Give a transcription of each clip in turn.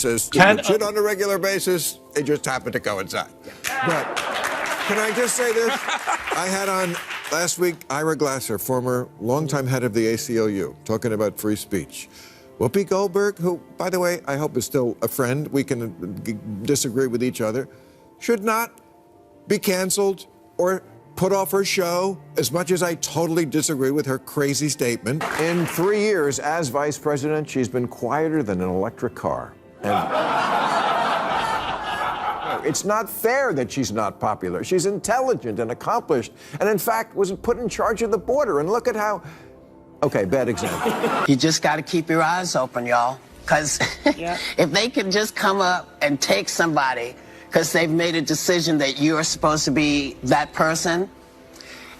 says shit on a regular basis. They just happen to coincide. But can I just say this? I had on last week Ira Glasser, former longtime head of the ACLU, talking about free speech. Whoopi Goldberg, who, by the way, I hope is still a friend. We can disagree with each other. Should not be canceled or put off her show, as much as I totally disagree with her crazy statement. In 3 years as vice president, she's been quieter than an electric car. And it's not fair that she's not popular. She's intelligent and accomplished, and in fact was put in charge of the border. And look at how, okay, bad example. You just got to keep your eyes open, y'all, because if they could just come up and take somebody because they've made a decision that you're supposed to be that person,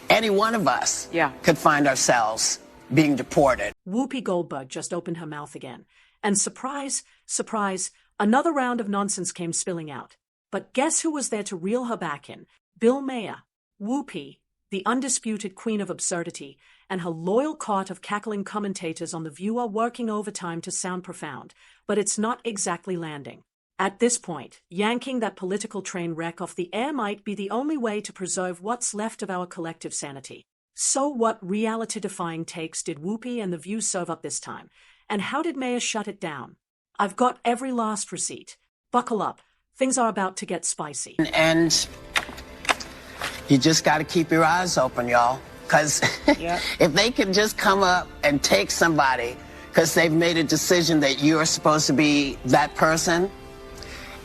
any one of us could find ourselves being deported. Whoopi Goldberg just opened her mouth again. And surprise, surprise, another round of nonsense came spilling out. But guess who was there to reel her back in? Bill Maher. Whoopi, the undisputed queen of absurdity, and her loyal court of cackling commentators on The View are working overtime to sound profound, but it's not exactly landing. At this point, yanking that political train wreck off the air might be the only way to preserve what's left of our collective sanity. So what reality-defying takes did Whoopi and The View serve up this time? And how did Maher shut it down? I've got every last receipt. Buckle up. Things are about to get spicy. And you just got to keep your eyes open, y'all, because if they could just come up and take somebody because they've made a decision that you're supposed to be that person,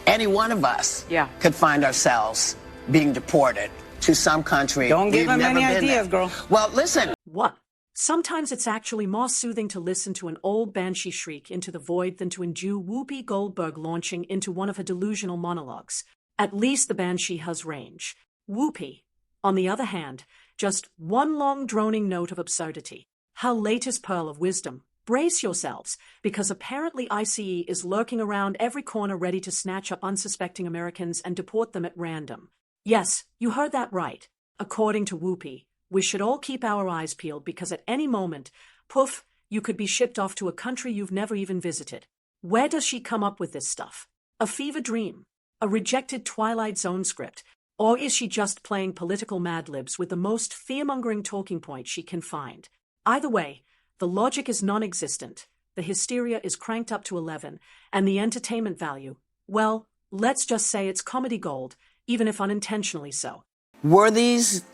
any one of us could find ourselves being deported to some country. Don't give them any ideas, girl. Well, listen. What? Sometimes it's actually more soothing to listen to an old banshee shriek into the void than to endure Whoopi Goldberg launching into one of her delusional monologues. At least the banshee has range. Whoopi, on the other hand, just one long droning note of absurdity. Her latest pearl of wisdom. Brace yourselves, because apparently ICE is lurking around every corner ready to snatch up unsuspecting Americans and deport them at random. Yes, you heard that right. According to Whoopi, we should all keep our eyes peeled because at any moment, poof, you could be shipped off to a country you've never even visited. Where does she come up with this stuff? A fever dream? A rejected Twilight Zone script? Or is she just playing political Mad Libs with the most fear-mongering talking point she can find? Either way, the logic is non-existent, the hysteria is cranked up to 11, and the entertainment value, well, let's just say it's comedy gold, even if unintentionally so. Were these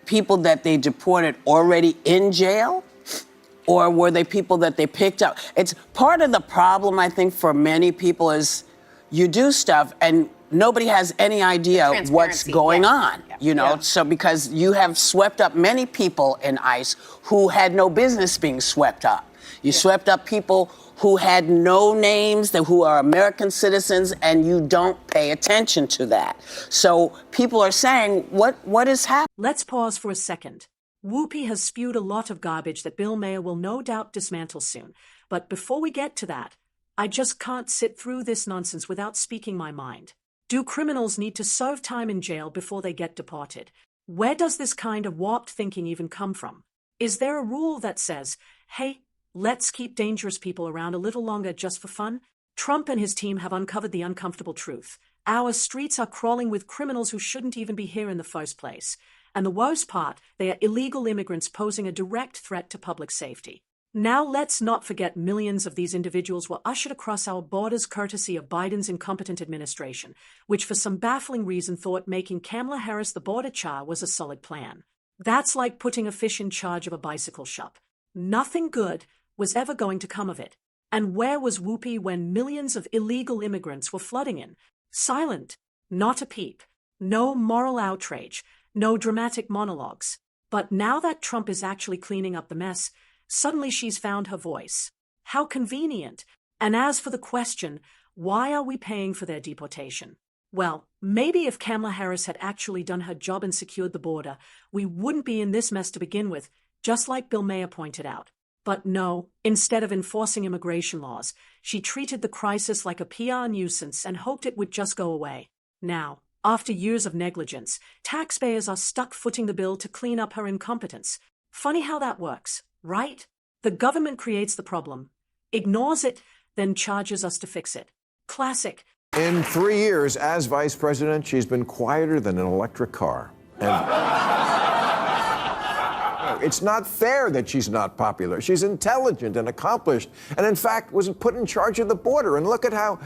people that they deported already in jail? Or were they people that they picked up? It's part of the problem, I think, for many people is you do stuff and nobody has any idea what's going on, you know? So because you have swept up many people in ICE who had no business being swept up. You swept up people who had no names, who are American citizens, and you don't pay attention to that. So people are saying, what is happening? Let's pause for a second. Whoopi has spewed a lot of garbage that Bill Maher will no doubt dismantle soon. But before we get to that, I just can't sit through this nonsense without speaking my mind. Do criminals need to serve time in jail before they get deported? Where does this kind of warped thinking even come from? Is there a rule that says, hey, let's keep dangerous people around a little longer just for fun? Trump and his team have uncovered the uncomfortable truth. Our streets are crawling with criminals who shouldn't even be here in the first place. And the worst part, they are illegal immigrants posing a direct threat to public safety. Now let's not forget millions of these individuals were ushered across our borders courtesy of Biden's incompetent administration, which for some baffling reason thought making Kamala Harris the border czar was a solid plan. That's like putting a fish in charge of a bicycle shop. Nothing good was ever going to come of it. And where was Whoopi when millions of illegal immigrants were flooding in? Silent. Not a peep. No moral outrage. No dramatic monologues. But now that Trump is actually cleaning up the mess, suddenly she's found her voice. How convenient. And as for the question, why are we paying for their deportation? Well, maybe if Kamala Harris had actually done her job and secured the border, we wouldn't be in this mess to begin with, just like Bill Maher pointed out. But no, instead of enforcing immigration laws, she treated the crisis like a PR nuisance and hoped it would just go away. Now, after years of negligence, taxpayers are stuck footing the bill to clean up her incompetence. Funny how that works, right? The government creates the problem, ignores it, then charges us to fix it. Classic. In 3 years as vice president, she's been quieter than an electric car. And it's not fair that she's not popular. She's intelligent and accomplished, and in fact was put in charge of the border. And look at how...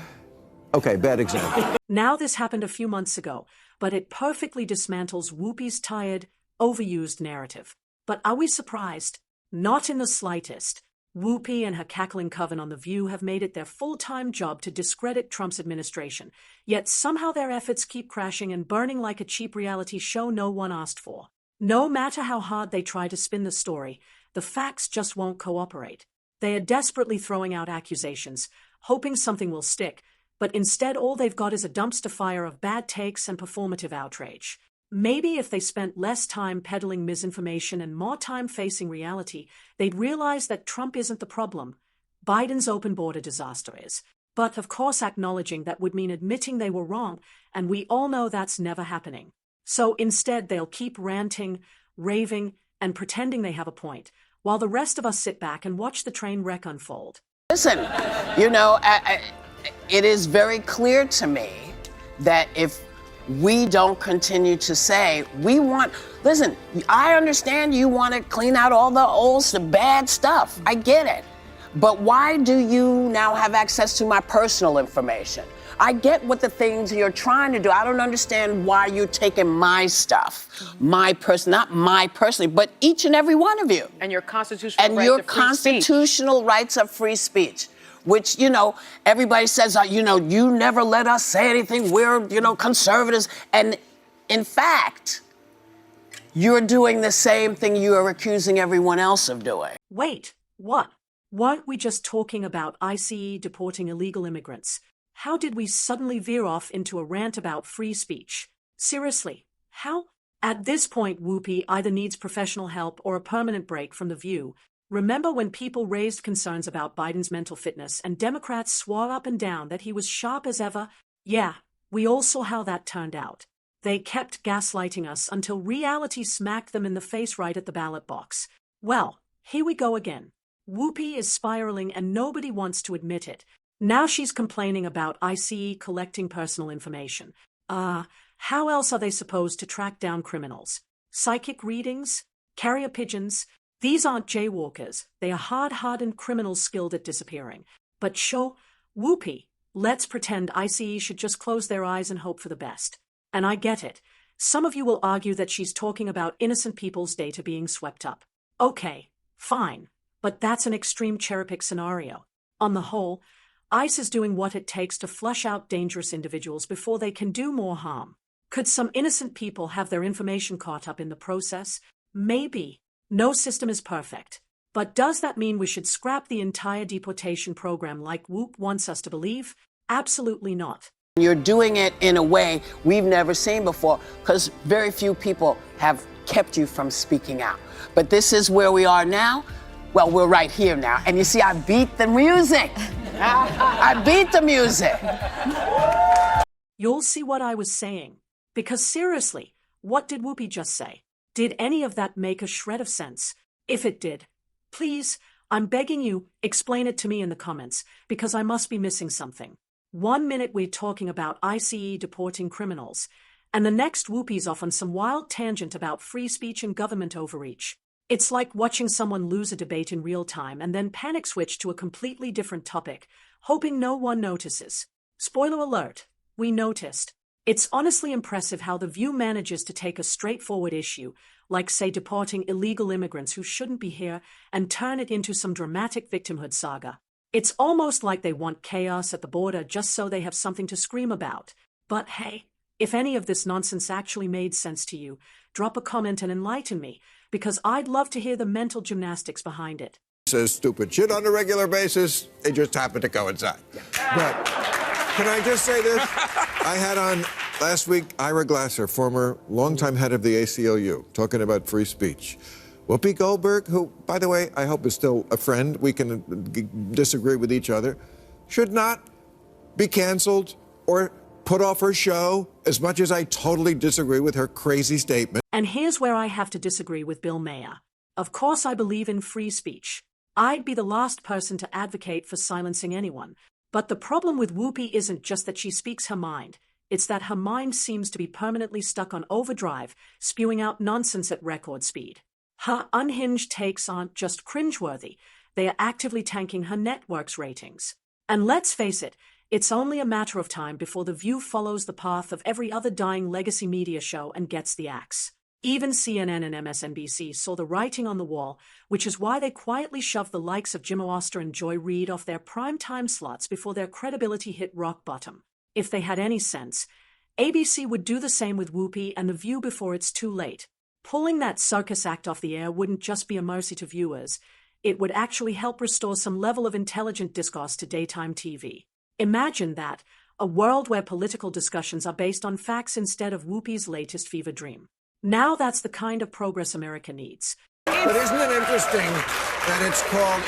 Okay, bad example. Now this happened a few months ago, but it perfectly dismantles Whoopi's tired, overused narrative. But are we surprised? Not in the slightest. Whoopi and her cackling coven on The View have made it their full-time job to discredit Trump's administration, yet somehow their efforts keep crashing and burning like a cheap reality show no one asked for. No matter how hard they try to spin the story, the facts just won't cooperate. They are desperately throwing out accusations, hoping something will stick, but instead all they've got is a dumpster fire of bad takes and performative outrage. Maybe if they spent less time peddling misinformation and more time facing reality, they'd realize that Trump isn't the problem. Biden's open border disaster is. But of course acknowledging that would mean admitting they were wrong, and we all know that's never happening. So instead they'll keep ranting, raving, and pretending they have a point, while the rest of us sit back and watch the train wreck unfold. Listen, you know, it is very clear to me that if we don't continue to say, listen, I understand you want to clean out all the bad stuff. I get it. But why do you now have access to my personal information? I get what the things you're trying to do. I don't understand why you're taking my stuff, not my personally, but each and every one of you. And your constitutional rights of free speech. Which, you know, everybody says, you never let us say anything. We're, conservatives. And in fact, you're doing the same thing you are accusing everyone else of doing. Wait, what? Weren't we just talking about ICE deporting illegal immigrants? How did we suddenly veer off into a rant about free speech? Seriously, how? At this point, Whoopi either needs professional help or a permanent break from The View. Remember when people raised concerns about Biden's mental fitness and Democrats swore up and down that he was sharp as ever? Yeah, we all saw how that turned out. They kept gaslighting us until reality smacked them in the face right at the ballot box. Well, here we go again. Whoopi is spiraling and nobody wants to admit it. Now she's complaining about ICE collecting personal information. How else are they supposed to track down criminals? Psychic readings? Carrier pigeons? These aren't jaywalkers. They are hard-hardened criminals skilled at disappearing. But Whoopi, let's pretend ICE should just close their eyes and hope for the best. And I get it. Some of you will argue that she's talking about innocent people's data being swept up. Okay, fine. But that's an extreme cherry-pick scenario. On the whole, ICE is doing what it takes to flush out dangerous individuals before they can do more harm. Could some innocent people have their information caught up in the process? Maybe. No system is perfect. But does that mean we should scrap the entire deportation program like Whoop wants us to believe? Absolutely not. You're doing it in a way we've never seen before because very few people have kept you from speaking out. But this is where we are now. Well, we're right here now. And you see, I beat the music. I beat the music. You'll see what I was saying. Because seriously, what did Whoopi just say? Did any of that make a shred of sense? If it did, please, I'm begging you, explain it to me in the comments, because I must be missing something. 1 minute we're talking about ICE deporting criminals, and the next Whoopi's off on some wild tangent about free speech and government overreach. It's like watching someone lose a debate in real time and then panic switch to a completely different topic, hoping no one notices. Spoiler alert, we noticed. It's honestly impressive how The View manages to take a straightforward issue, like say deporting illegal immigrants who shouldn't be here, and turn it into some dramatic victimhood saga. It's almost like they want chaos at the border just so they have something to scream about. But hey, if any of this nonsense actually made sense to you, drop a comment and enlighten me, because I'd love to hear the mental gymnastics behind it. Says stupid shit on a regular basis. They just happen to coincide. But can I just say this? I had on last week Ira Glasser, former longtime head of the ACLU, talking about free speech. Whoopi Goldberg, who, by the way, I hope is still a friend. We can disagree with each other. Should not be canceled or put off her show, as much as I totally disagree with her crazy statement. And here's where I have to disagree with Bill Maher. Of course I believe in free speech. I'd be the last person to advocate for silencing anyone. But the problem with Whoopi isn't just that she speaks her mind. It's that her mind seems to be permanently stuck on overdrive, spewing out nonsense at record speed. Her unhinged takes aren't just cringeworthy, they are actively tanking her network's ratings. And let's face it, it's only a matter of time before The View follows the path of every other dying legacy media show and gets the axe. Even CNN and MSNBC saw the writing on the wall, which is why they quietly shoved the likes of Jim Oster and Joy Reid off their prime-time slots before their credibility hit rock bottom. If they had any sense, ABC would do the same with Whoopi and The View before it's too late. Pulling that circus act off the air wouldn't just be a mercy to viewers, it would actually help restore some level of intelligent discourse to daytime TV. Imagine that, a world where political discussions are based on facts instead of Whoopi's latest fever dream. Now that's the kind of progress America needs. But isn't it interesting that it's called,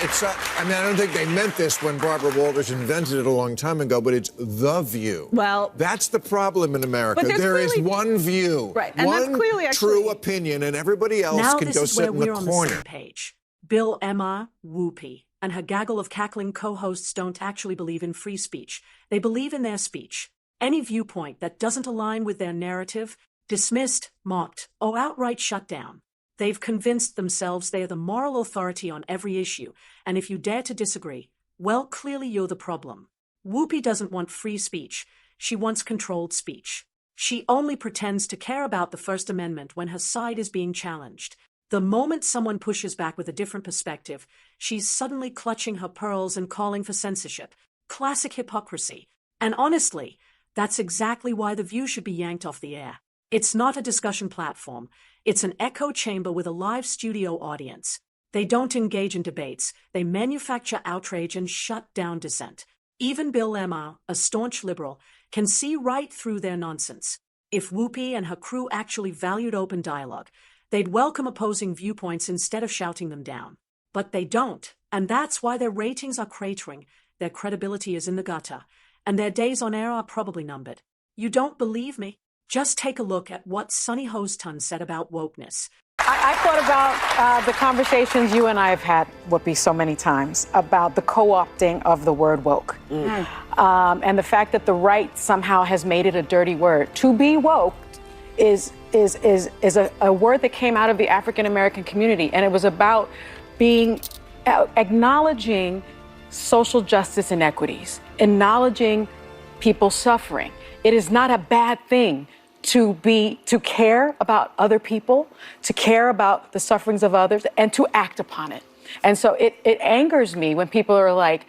I mean, I don't think they meant this when Barbara Walters invented it a long time ago, but it's The View. Well, that's the problem in America. But there is one view, right, and one that's clearly true opinion, and everybody else now can go sit in the corner. Now this is where we're on the same page. Bill, Emma, Whoopi, and her gaggle of cackling co-hosts don't actually believe in free speech. They believe in their speech. Any viewpoint that doesn't align with their narrative, dismissed, mocked, or outright shut down. They've convinced themselves they are the moral authority on every issue, and if you dare to disagree, well, clearly you're the problem. Whoopi doesn't want free speech. She wants controlled speech. She only pretends to care about the First Amendment when her side is being challenged. The moment someone pushes back with a different perspective, she's suddenly clutching her pearls and calling for censorship. Classic hypocrisy. And honestly, that's exactly why The View should be yanked off the air. It's not a discussion platform. It's an echo chamber with a live studio audience. They don't engage in debates. They manufacture outrage and shut down dissent. Even Bill Maher, a staunch liberal, can see right through their nonsense. If Whoopi and her crew actually valued open dialogue, they'd welcome opposing viewpoints instead of shouting them down. But they don't, and that's why their ratings are cratering, their credibility is in the gutter, and their days on air are probably numbered. You don't believe me? Just take a look at what Sunny Hostin said about wokeness. I thought about the conversations you and I have had, Whoopi, so many times about the co-opting of the word woke. And the fact that the right somehow has made it a dirty word. To be woke is a word that came out of the African American community, and it was about acknowledging social justice inequities, acknowledging people suffering. It is not a bad thing to care about other people, to care about the sufferings of others, and to act upon it. And so it angers me when people are like,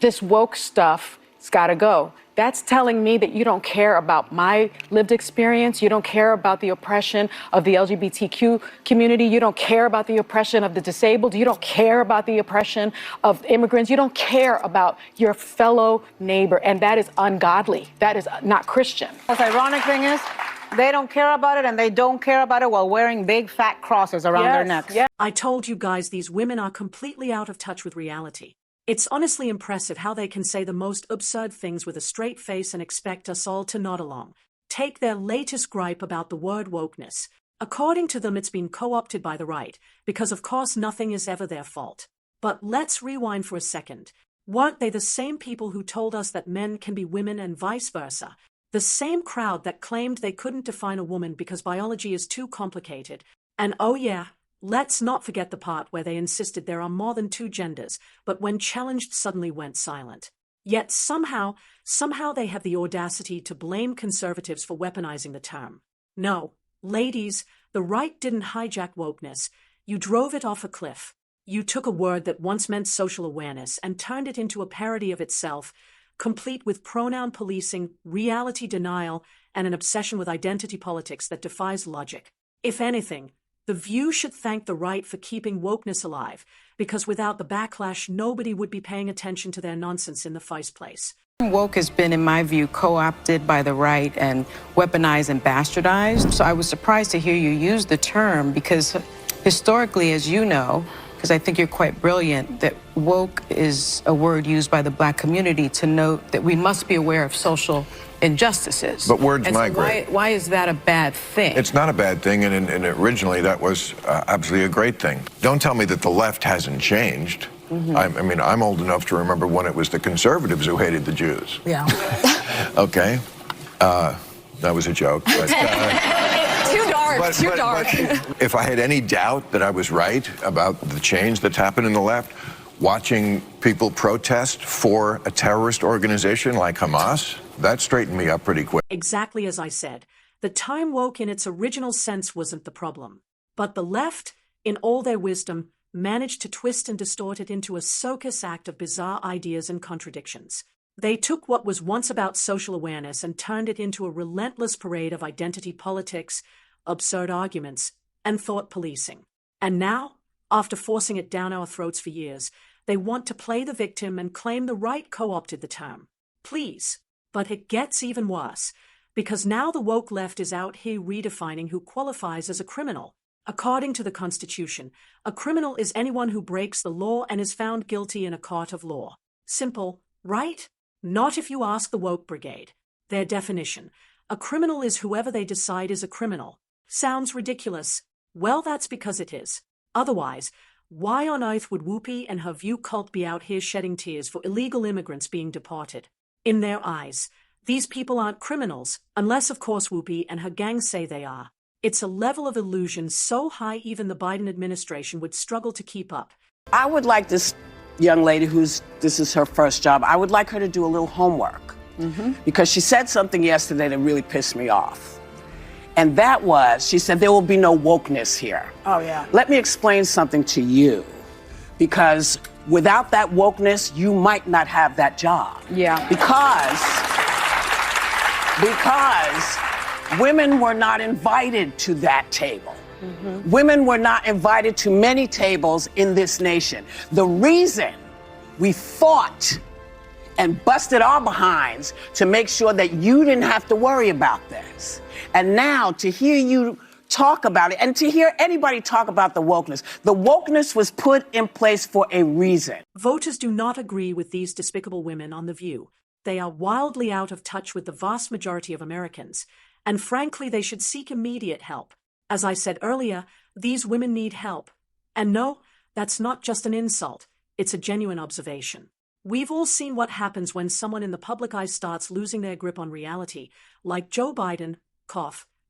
this woke stuff, it's got to go. That's telling me that you don't care about my lived experience. You don't care about the oppression of the LGBTQ community. You don't care about the oppression of the disabled. You don't care about the oppression of immigrants. You don't care about your fellow neighbor. And that is ungodly. That is not Christian. The ironic thing is, they don't care about it, and they don't care about it while wearing big fat crosses around their necks. Yes. I told you guys these women are completely out of touch with reality. It's honestly impressive how they can say the most absurd things with a straight face and expect us all to nod along. Take their latest gripe about the word wokeness. According to them, it's been co-opted by the right, because of course nothing is ever their fault. But let's rewind for a second. Weren't they the same people who told us that men can be women and vice versa? The same crowd that claimed they couldn't define a woman because biology is too complicated. And oh yeah, let's not forget the part where they insisted there are more than two genders, but when challenged suddenly went silent. Yet somehow they have the audacity to blame conservatives for weaponizing the term. No, ladies, the right didn't hijack wokeness. You drove it off a cliff. You took a word that once meant social awareness and turned it into a parody of itself, complete with pronoun policing, reality denial, and an obsession with identity politics that defies logic. If anything, The View should thank the right for keeping wokeness alive, because without the backlash, nobody would be paying attention to their nonsense in the first place. Woke has been, in my view, co-opted by the right and weaponized and bastardized. So I was surprised to hear you use the term because historically, as you know, because I think you're quite brilliant, that woke is a word used by the black community to note that we must be aware of social injustices. But words and so migrate. Why is that a bad thing? It's not a bad thing, and originally that was absolutely a great thing. Don't tell me that the left hasn't changed. I mean, I'm old enough to remember when it was the conservatives who hated the Jews. Yeah. Okay. That was a joke. But, Too dark, too dark. But if I had any doubt that I was right about the change that's happened in the left, watching people protest for a terrorist organization like Hamas, that straightened me up pretty quick. Exactly as I said, the term woke in its original sense wasn't the problem. But the left, in all their wisdom, managed to twist and distort it into a circus act of bizarre ideas and contradictions. They took what was once about social awareness and turned it into a relentless parade of identity politics, absurd arguments, and thought policing. And now, after forcing it down our throats for years, they want to play the victim and claim the right co-opted the term. Please. But it gets even worse, because now the woke left is out here redefining who qualifies as a criminal. According to the Constitution, a criminal is anyone who breaks the law and is found guilty in a court of law. Simple, right? Not if you ask the woke brigade. Their definition: a criminal is whoever they decide is a criminal. Sounds ridiculous. Well, that's because it is. Otherwise, why on earth would Whoopi and her View cult be out here shedding tears for illegal immigrants being deported? In their eyes, these people aren't criminals, unless of course Whoopi and her gang say they are. It's a level of illusion so high even the Biden administration would struggle to keep up. I would like this young lady this is her first job, I would like her to do a little homework. Because she said something yesterday that really pissed me off. And that was, she said, there will be no wokeness here. Oh, yeah. Let me explain something to you. Because without that wokeness, you might not have that job. Yeah. Because women were not invited to that table. Women were not invited to many tables in this nation. The reason we fought and busted our behinds to make sure that you didn't have to worry about this. And now to hear you talk about it and to hear anybody talk about the wokeness was put in place for a reason. Voters do not agree with these despicable women on The View. They are wildly out of touch with the vast majority of Americans. And frankly, they should seek immediate help. As I said earlier, these women need help. And no, that's not just an insult. It's a genuine observation. We've all seen what happens when someone in the public eye starts losing their grip on reality, like Joe Biden,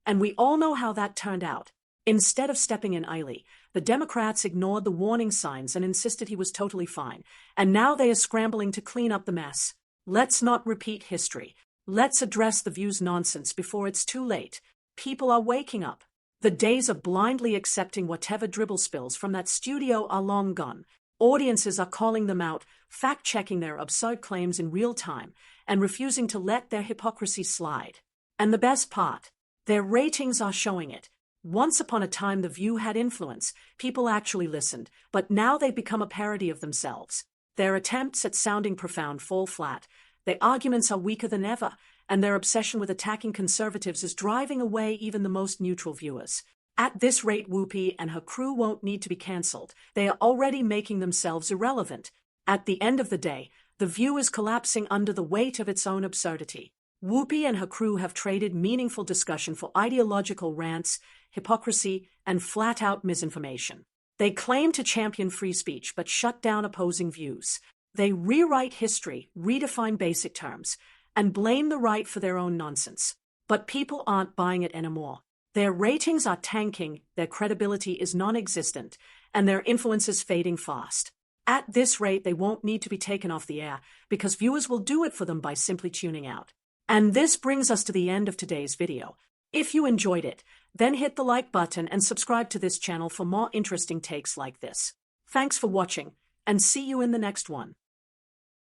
and we all know how that turned out. Instead of stepping in early, the Democrats ignored the warning signs and insisted he was totally fine. And now they are scrambling to clean up the mess. Let's not repeat history. Let's address The View's nonsense before it's too late. People are waking up. The days of blindly accepting whatever dribble spills from that studio are long gone. Audiences are calling them out, fact-checking their absurd claims in real time, and refusing to let their hypocrisy slide. And the best part, their ratings are showing it. Once upon a time, The View had influence. People actually listened, but now they've become a parody of themselves. Their attempts at sounding profound fall flat. Their arguments are weaker than ever, and their obsession with attacking conservatives is driving away even the most neutral viewers. At this rate, Whoopi and her crew won't need to be cancelled. They are already making themselves irrelevant. At the end of the day, The View is collapsing under the weight of its own absurdity. Whoopi and her crew have traded meaningful discussion for ideological rants, hypocrisy, and flat-out misinformation. They claim to champion free speech but shut down opposing views. They rewrite history, redefine basic terms, and blame the right for their own nonsense. But people aren't buying it anymore. Their ratings are tanking, their credibility is non-existent, and their influence is fading fast. At this rate, they won't need to be taken off the air because viewers will do it for them by simply tuning out. And this brings us to the end of today's video. If you enjoyed it, then hit the like button and subscribe to this channel for more interesting takes like this. Thanks for watching, and see you in the next one.